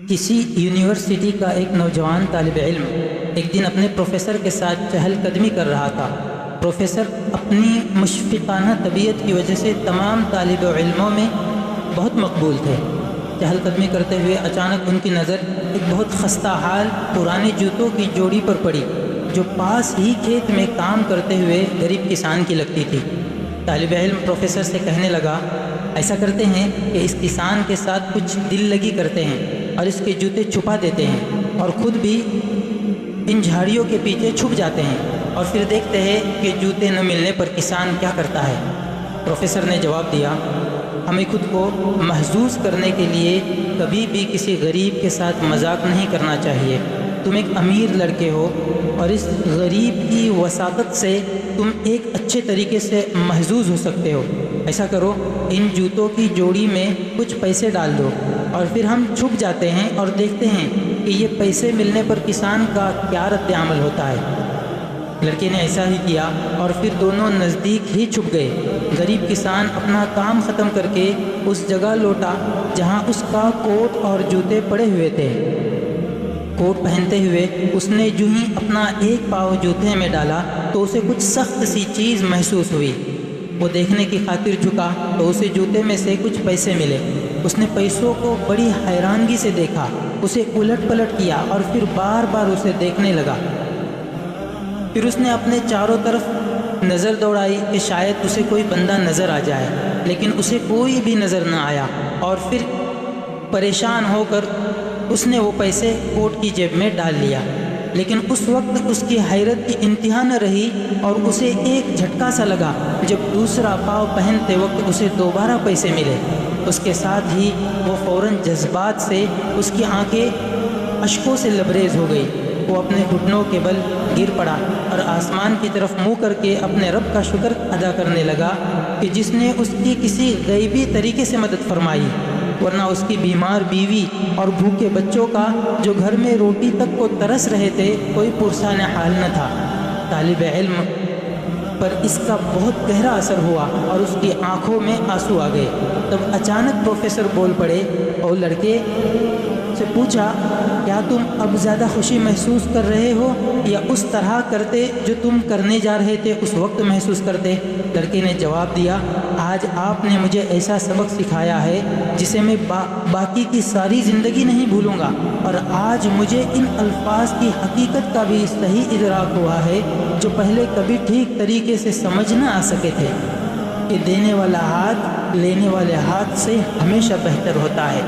کسی یونیورسٹی کا ایک نوجوان طالب علم ایک دن اپنے پروفیسر کے ساتھ چہل قدمی کر رہا تھا۔ پروفیسر اپنی مشفقانہ طبیعت کی وجہ سے تمام طالب علموں میں بہت مقبول تھے۔ چہل قدمی کرتے ہوئے اچانک ان کی نظر ایک بہت خستہ حال پرانے جوتوں کی جوڑی پر پڑی جو پاس ہی کھیت میں کام کرتے ہوئے غریب کسان کی لگتی تھی۔ طالب علم پروفیسر سے کہنے لگا، ایسا کرتے ہیں کہ اس کسان کے ساتھ کچھ دل لگی کرتے ہیں اور اس کے جوتے چھپا دیتے ہیں اور خود بھی ان جھاڑیوں کے پیچھے چھپ جاتے ہیں اور پھر دیکھتے ہیں کہ جوتے نہ ملنے پر کسان کیا کرتا ہے۔ پروفیسر نے جواب دیا، ہمیں خود کو محظوظ کرنے کے لیے کبھی بھی کسی غریب کے ساتھ مذاق نہیں کرنا چاہیے۔ تم ایک امیر لڑکے ہو اور اس غریب کی وساطت سے تم ایک اچھے طریقے سے محظوظ ہو سکتے ہو۔ ایسا کرو، ان جوتوں کی جوڑی میں کچھ پیسے ڈال دو اور پھر ہم چھپ جاتے ہیں اور دیکھتے ہیں کہ یہ پیسے ملنے پر کسان کا کیا رد عمل ہوتا ہے۔ لڑکے نے ایسا ہی کیا اور پھر دونوں نزدیک ہی چھپ گئے۔ غریب کسان اپنا کام ختم کر کے اس جگہ لوٹا جہاں اس کا کوٹ اور جوتے پڑے ہوئے تھے۔ کوٹ پہنتے ہوئے اس نے جو ہی اپنا ایک پاؤں جوتے میں ڈالا تو اسے کچھ سخت سی چیز محسوس ہوئی۔ وہ دیکھنے کی خاطر جھکا تو اسے جوتے میں سے کچھ پیسے ملے۔ اس نے پیسوں کو بڑی حیرانگی سے دیکھا، اسے الٹ پلٹ کیا اور پھر بار بار اسے دیکھنے لگا۔ پھر اس نے اپنے چاروں طرف نظر دوڑائی کہ شاید اسے کوئی بندہ نظر آ جائے، لیکن اسے کوئی بھی نظر نہ آیا اور پھر پریشان ہو کر اس نے وہ پیسے کوٹ کی جیب میں ڈال لیا۔ لیکن اس وقت اس کی حیرت کی انتہا نہ رہی اور اسے ایک جھٹکا سا لگا جب دوسرا پاؤں پہنتے وقت اسے دوبارہ پیسے ملے۔ اس کے ساتھ ہی وہ فوراً جذبات سے اس کی آنکھیں اشکوں سے لبریز ہو گئی۔ وہ اپنے گھٹنوں کے بل گر پڑا اور آسمان کی طرف منہ کر کے اپنے رب کا شکر ادا کرنے لگا کہ جس نے اس کی کسی غیبی طریقے سے مدد فرمائی، ورنہ اس کی بیمار بیوی اور بھوکے بچوں کا جو گھر میں روٹی تک کو ترس رہے تھے کوئی پرسان حال نہ تھا۔ طالب علم پر اس کا بہت گہرا اثر ہوا اور اس کی آنکھوں میں آنسو آ گئے۔ تب اچانک پروفیسر بول پڑے اور لڑکے سے پوچھا، کیا تم اب زیادہ خوشی محسوس کر رہے ہو یا اس طرح کرتے جو تم کرنے جا رہے تھے اس وقت محسوس کرتے؟ لڑکے نے جواب دیا، آج آپ نے مجھے ایسا سبق سکھایا ہے جسے میں باقی کی ساری زندگی نہیں بھولوں گا، اور آج مجھے ان الفاظ کی حقیقت کا بھی صحیح ادراک ہوا ہے جو پہلے کبھی ٹھیک طریقے سے سمجھ نہ آ سکے تھے، کہ دینے والا ہاتھ لینے والے ہاتھ سے ہمیشہ بہتر ہوتا ہے۔